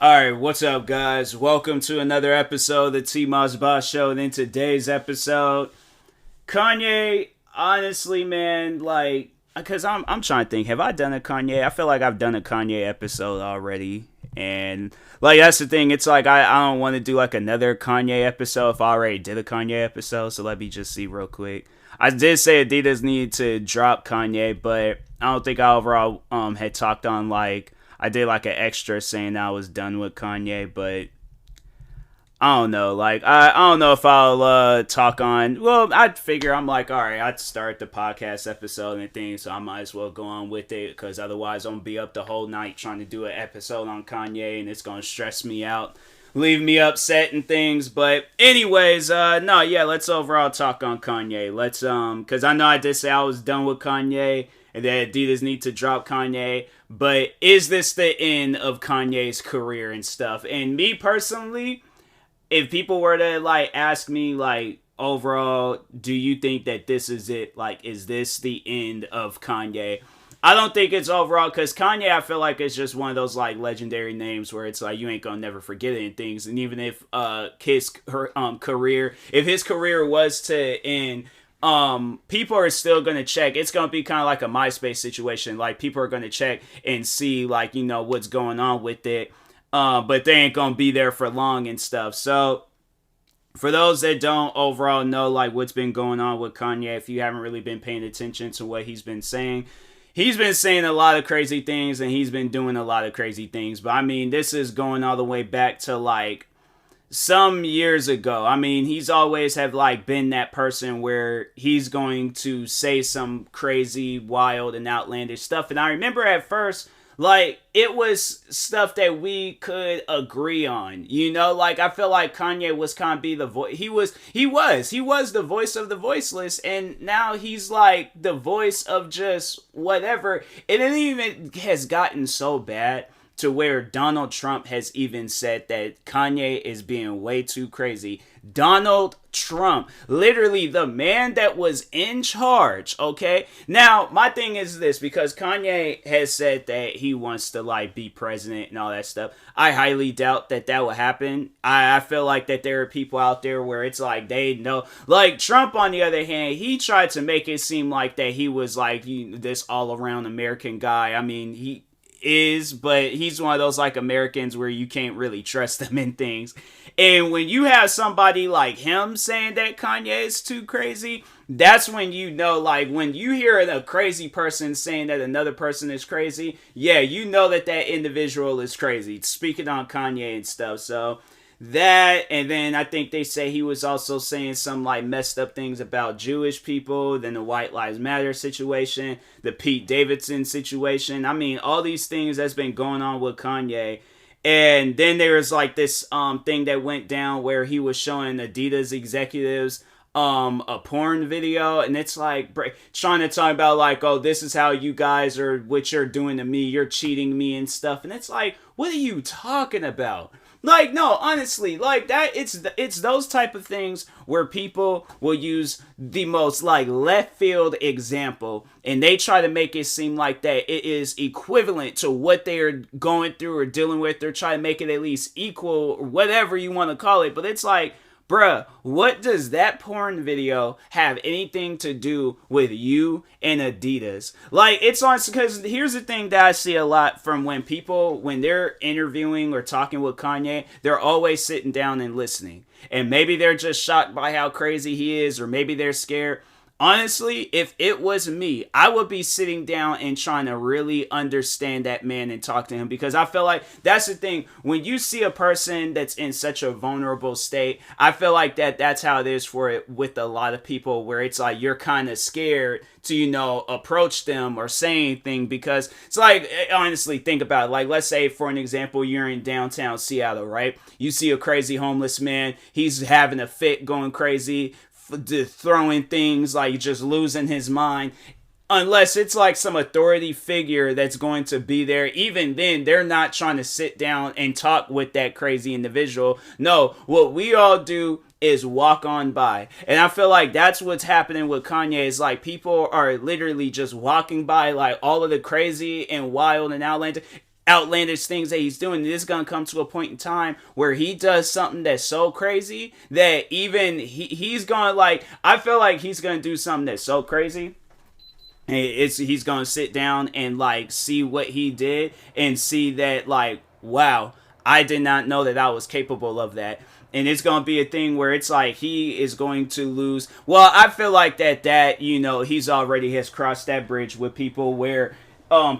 Alright, what's up, guys? Welcome to another episode of the TMossBoss Show. And in today's episode, Kanye, honestly, man, because I'm trying to think, have I done a Kanye? I feel like I've done a Kanye episode already. And, that's the thing. It's like, I don't want to do, another Kanye episode if I already did a Kanye episode. So let me just see real quick. I did say Adidas need to drop Kanye, but I don't think I overall had talked on, I did an extra saying I was done with Kanye, but I don't know. I don't know if I'll talk on. Well, I'd figure I'm all right, I'd start the podcast episode and things, so I might as well go on with it because otherwise I'm gonna be up the whole night trying to do an episode on Kanye and it's gonna stress me out, leave me upset and things. But anyways, no, yeah, let's overall talk on Kanye. Let's because I know I did say I was done with Kanye and that Adidas need to drop Kanye. But is this the end of Kanye's career and stuff? And me personally, if people were to ask me overall, do you think that this is it? Is this the end of Kanye? I don't think it's overall because Kanye, I feel like it's just one of those legendary names where it's you ain't gonna never forget it and things. And even if his career, if his career was to end, people are still gonna check. It's gonna be kind of like a MySpace situation. People are gonna check and see what's going on with it. But they ain't gonna be there for long and stuff. So for those that don't overall know what's been going on with Kanye, if you haven't really been paying attention to what he's been saying a lot of crazy things and he's been doing a lot of crazy things. But I mean, this is going all the way back to some years ago. I mean, he's always have been that person where he's going to say some crazy, wild, and outlandish stuff. And I remember at first, it was stuff that we could agree on, I feel like Kanye was kind of be the voice. He was the voice of the voiceless, and now he's the voice of just whatever. And it even has gotten so bad to where Donald Trump has even said that Kanye is being way too crazy. Donald Trump, literally the man that was in charge, okay? Now, my thing is this, because Kanye has said that he wants to, be president and all that stuff. I highly doubt that will happen. I feel like that there are people out there where it's they know. Trump, on the other hand, he tried to make it seem like that he was, this all-around American guy. I mean, he is, but he's one of those Americans where you can't really trust them in things. And when you have somebody like him saying that Kanye is too crazy, that's when you know, when you hear a crazy person saying that another person is crazy, yeah, you know that individual is crazy. Speaking on Kanye and stuff, so that, and then I think they say he was also saying some messed up things about Jewish people, then the White Lives Matter situation, the Pete Davidson situation. I mean, all these things that's been going on with Kanye. And then there was this thing that went down where he was showing Adidas executives a porn video, and it's trying to talk about oh, this is how you guys are, what you're doing to me, you're cheating me and stuff. And it's what are you talking about? No, honestly, that, it's those type of things where people will use the most, left field example, and they try to make it seem like that it is equivalent to what they're going through or dealing with. They're trying to make it at least equal, or whatever you want to call it, but it's bruh, what does that porn video have anything to do with you and Adidas? It's on, because here's the thing that I see a lot from when they're interviewing or talking with Kanye, they're always sitting down and listening. And maybe they're just shocked by how crazy he is, or maybe they're scared. Honestly, if it was me, I would be sitting down and trying to really understand that man and talk to him, because I feel like that's the thing. When you see a person that's in such a vulnerable state, I feel like that's how it is for it with a lot of people, where it's you're kind of scared to, approach them or say anything, because it's honestly, think about it. Let's say, for an example, you're in downtown Seattle, right? You see a crazy homeless man. He's having a fit, going crazy, throwing things, just losing his mind. Unless it's some authority figure that's going to be there, even then they're not trying to sit down and talk with that crazy individual. No, what we all do is walk on by. And I feel like that's what's happening with Kanye, is people are literally just walking by, all of the crazy and wild and outlandish. outlandish things that he's doing. There's gonna come to a point in time where he does something that's so crazy that even he's gonna like. I feel like he's gonna do something that's so crazy. He's gonna sit down and like see what he did and see that like, wow, I did not know that I was capable of that. And it's gonna be a thing where it's like he is going to lose. Well, I feel like that he's already has crossed that bridge with people where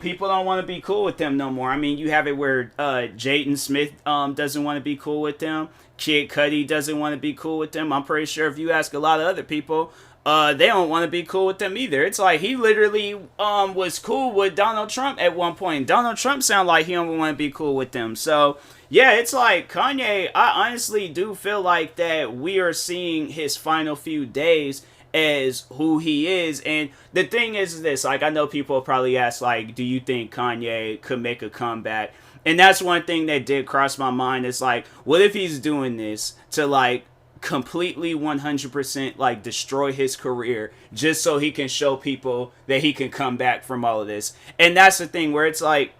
people don't want to be cool with them no more. I mean, you have it where Jaden Smith doesn't want to be cool with them. Kid Cudi doesn't want to be cool with them. I'm pretty sure if you ask a lot of other people, they don't want to be cool with them either. It's like he literally was cool with Donald Trump at one point. Donald Trump sounded like he don't want to be cool with them. So yeah, it's like Kanye, I honestly do feel like that we are seeing his final few days as who he is. And the thing is this, like, I know people probably ask, like, do you think Kanye could make a comeback? And that's one thing that did cross my mind. It's like, what if he's doing this to like completely 100% like destroy his career just so he can show people that he can come back from all of this? And that's the thing where it's like,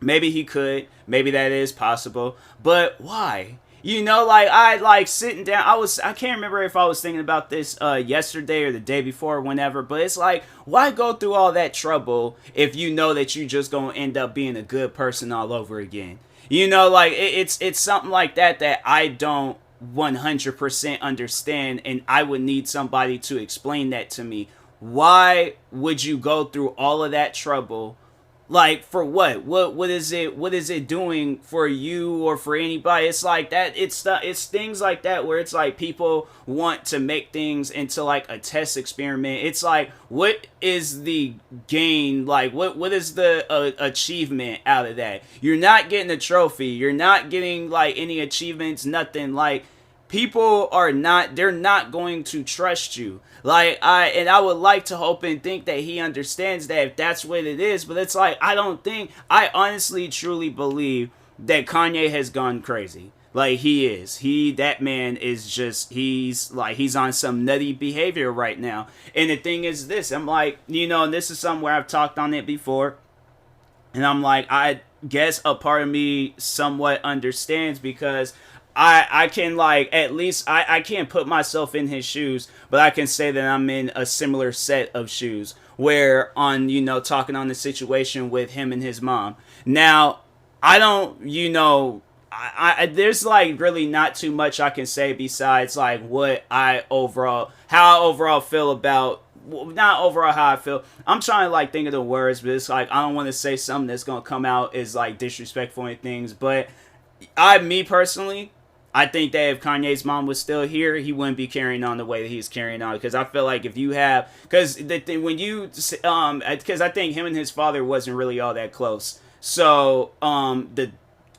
maybe he could, maybe that is possible, but why? Like I like sitting down. I can't remember if I was thinking about this yesterday or the day before, or whenever. But it's like, why go through all that trouble if you know that you just gonna end up being a good person all over again? Like it's something like that I don't 100% understand, and I would need somebody to explain that to me. Why would you go through all of that trouble? Like, for what? What is it doing for you or for anybody? It's like that. It's things like that where it's like people want to make things into like a test experiment. It's like, what is the gain? Like, what is the achievement out of that? You're not getting a trophy. You're not getting like any achievements. Nothing. Like, people they're not going to trust you. Like, I would like to hope and think that he understands that if that's what it is, but it's like, I honestly truly believe that Kanye has gone crazy. Like, that man is just, he's on some nutty behavior right now. And the thing is this, I'm like, and this is something where I've talked on it before, and I'm like, I guess a part of me somewhat understands, because I can like, at least I can't put myself in his shoes, but I can say that I'm in a similar set of shoes where on, talking on the situation with him and his mom. Now, I don't, there's like really not too much I can say besides like how I overall feel about, not overall how I feel. I'm trying to like think of the words, but it's like, I don't want to say something that's going to come out as like disrespectful and things, but me personally, I think that if Kanye's mom was still here, he wouldn't be carrying on the way that he's carrying on. Because I feel like if you have, because I think him and his father wasn't really all that close. So the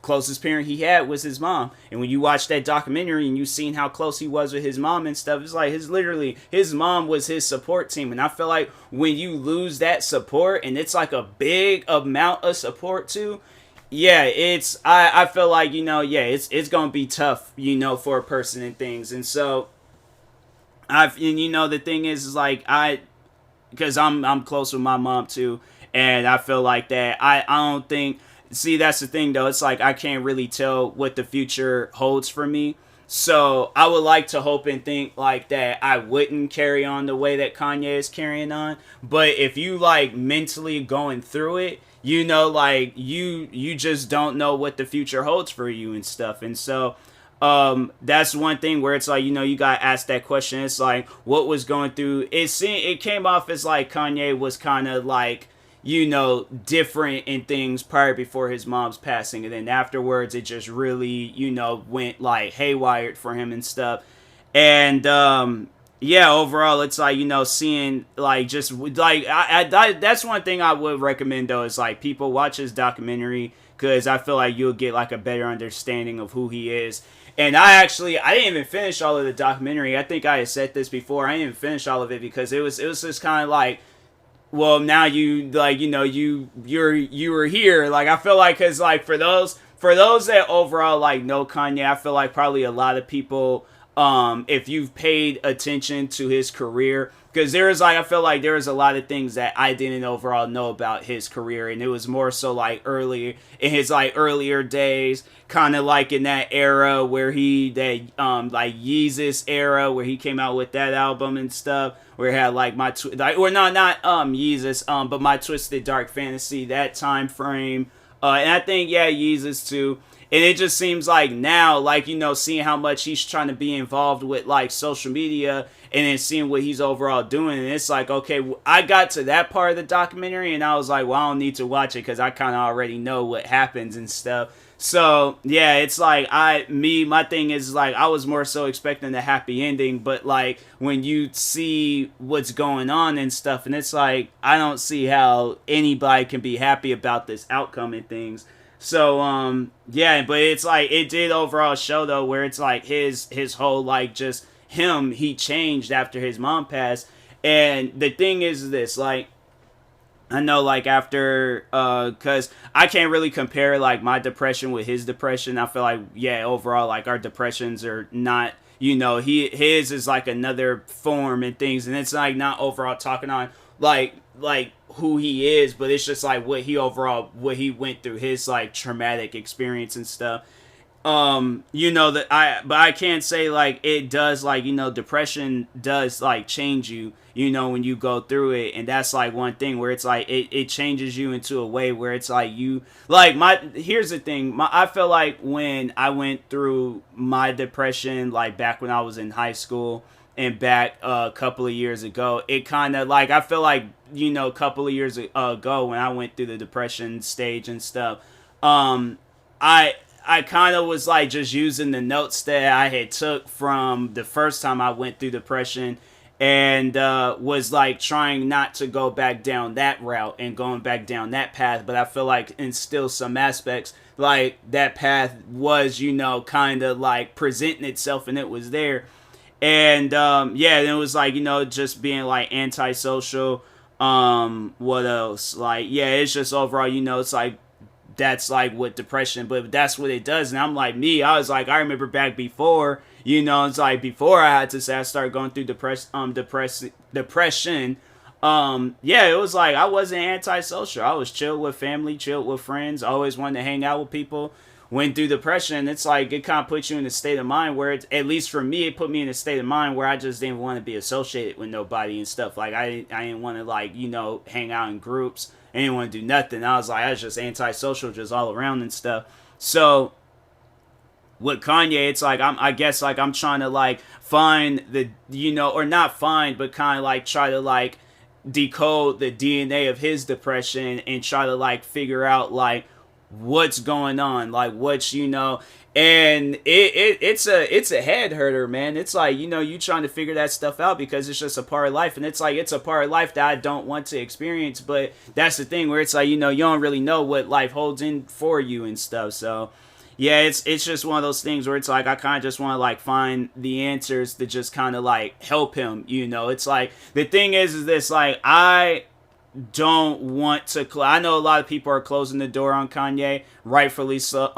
closest parent he had was his mom. And when you watch that documentary and you seen how close he was with his mom and stuff, it's like his mom was his support team. And I feel like when you lose that support, and it's like a big amount of support too, yeah, I feel like, it's gonna be tough, for a person and things. And so the thing is like, because I'm close with my mom too, and I feel like that I don't think, see, that's the thing though, it's like I can't really tell what the future holds for me. So I would like to hope and think like that I wouldn't carry on the way that Kanye is carrying on. But if you like mentally going through it, like you just don't know what the future holds for you and stuff. And so that's one thing where it's like, you got asked that question. It's like, what was going through it came off as like Kanye was kind of like, different in things prior before his mom's passing, and then afterwards it just really, went like haywired for him and stuff. And yeah, overall it's like, seeing like, just like I that's one thing I would recommend though, is like people watch his documentary, because I feel like you'll get like a better understanding of who he is. And I didn't even finish all of the documentary. I think I had said this before. I didn't even finish all of it because it was just kind of like, well, now you like, you were here. Like, I feel like, because like for those that overall like know Kanye, I feel like probably a lot of people if you've paid attention to his career, because I feel like there was a lot of things that I didn't overall know about his career, and it was more so like earlier in his like earlier days, kind of like in that era where like Yeezus era where he came out with that album and stuff, where it had like not Yeezus, but My Twisted Dark Fantasy, that time frame, and I think Yeezus too. And it just seems like now, like, seeing how much he's trying to be involved with, like, social media and then seeing what he's overall doing. And it's like, okay, I got to that part of the documentary and I was like, well, I don't need to watch it because I kind of already know what happens and stuff. So, yeah, it's like, my thing is, like, I was more so expecting a happy ending. But, like, when you see what's going on and stuff, and it's like, I don't see how anybody can be happy about this outcome and things. So, but it's like, it did overall show though, where it's like his whole, like, just him, he changed after his mom passed. And the thing is this, like, I know, like, after, cause I can't really compare, like, my depression with his depression. I feel like, overall, like, our depressions are not, his is like another form and things. And it's like not overall talking on, like who he is, but it's just like what he went through, his like traumatic experience and stuff. But I can't say like it does, like, depression does like change you, when you go through it. And that's like one thing where it's like it changes you into a way where it's like here's the thing, I feel like when I went through my depression, like back when I was in high school and back a couple of years ago, it kind of like, I feel like, a couple of years ago when I went through the depression stage and stuff, I kind of was like just using the notes that I had took from the first time I went through depression, and was like trying not to go back down that route and going back down that path. But I feel like in still some aspects, like that path was, kind of like presenting itself and it was there. And and it was like, just being like antisocial. What else? Like, it's just overall, it's like, that's like what depression, but that's what it does. And I'm like, I was like, I remember back before, it's like before I had to say I started going through depression. It was like I wasn't antisocial. I was chill with family, chill with friends, always wanted to hang out with people. Went through depression, it's like it kind of puts you in a state of mind where it's, at least for me, it put me in a state of mind where I just didn't want to be associated with nobody and stuff. Like I didn't want to, like, hang out in groups. I didn't want to do nothing. I was just antisocial just all around and stuff. So with Kanye, it's like I guess like I'm trying to like find the, or not find, but kind of like try to like decode the DNA of his depression and try to like figure out like what's going on, like what's, and it's a head hurter, man. It's like, you trying to figure that stuff out because it's just a part of life, and it's like it's a part of life that I don't want to experience. But that's the thing where it's like, you don't really know what life holds in for you and stuff. So it's just one of those things where it's like I kind of just want to like find the answers to just kind of like help him. It's like the thing is this, like I don't want to I know a lot of people are closing the door on Kanye, rightfully so.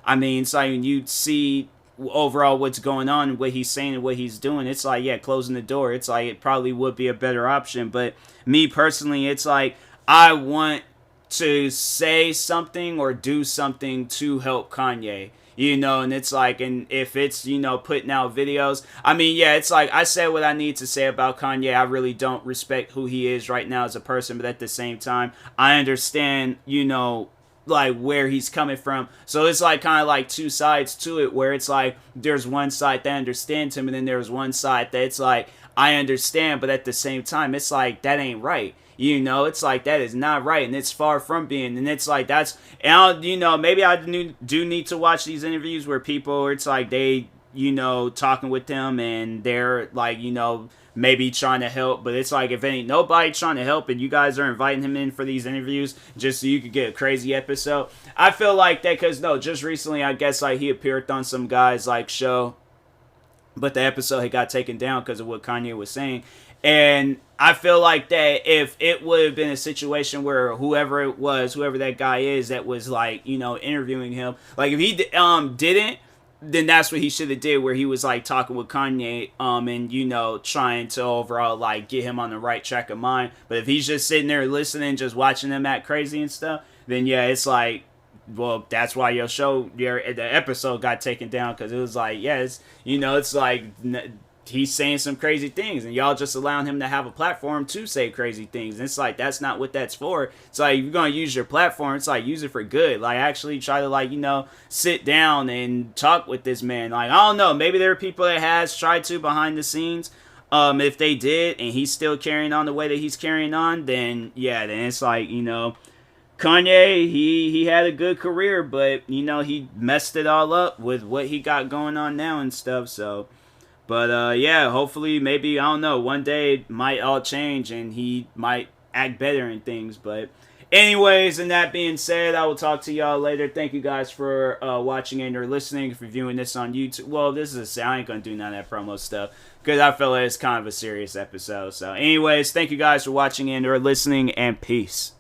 I mean, it's like when you see overall what's going on and what he's saying and what he's doing, it's like, closing the door, it's like it probably would be a better option. But me personally, it's like I want to say something or do something to help Kanye. And it's like, and if it's, putting out videos, I mean, it's like, I said what I need to say about Kanye. I really don't respect who he is right now as a person, but at the same time, I understand, like where he's coming from. So it's like kind of like two sides to it, where it's like, there's one side that understands him, and then there's one side that it's like, I understand, but at the same time, it's like, that ain't right. It's like that is not right, and it's far from being. And it's like that's, and maybe I do need to watch these interviews where people, it's like they, talking with them and they're like, maybe trying to help. But it's like if ain't nobody trying to help and you guys are inviting him in for these interviews just so you could get a crazy episode. I feel like that because just recently I guess like he appeared on some guys like show, but the episode had got taken down because of what Kanye was saying. And I feel like that if it would have been a situation where whoever that guy is that was like, interviewing him, like if he didn't then that's what he should have did, where he was like talking with Kanye, and you know, trying to overall like get him on the right track of mind. But if he's just sitting there listening, just watching them act crazy and stuff, then yeah, it's like, well, that's why the episode got taken down, because it was like, yeah, it's, you know, it's like he's saying some crazy things, and y'all just allowing him to have a platform to say crazy things. And it's like, that's not what that's for. It's like, if you're gonna use your platform, it's like, use it for good. Like, actually try to, like, you know, sit down and talk with this man. Like, I don't know, maybe there are people that has tried to behind the scenes. If they did and he's still carrying on the way that he's carrying on, then yeah, then it's like, you know, Kanye, he had a good career, but you know, he messed it all up with what he got going on now and stuff. So, but yeah, hopefully, maybe, I don't know, one day it might all change and he might act better and things. But anyways, and that being said, I will talk to y'all later. Thank you guys for watching and or listening. If you're viewing this on YouTube, well, I ain't gonna do none of that promo stuff, because I feel like it's kind of a serious episode. So anyways, thank you guys for watching and or listening, and peace.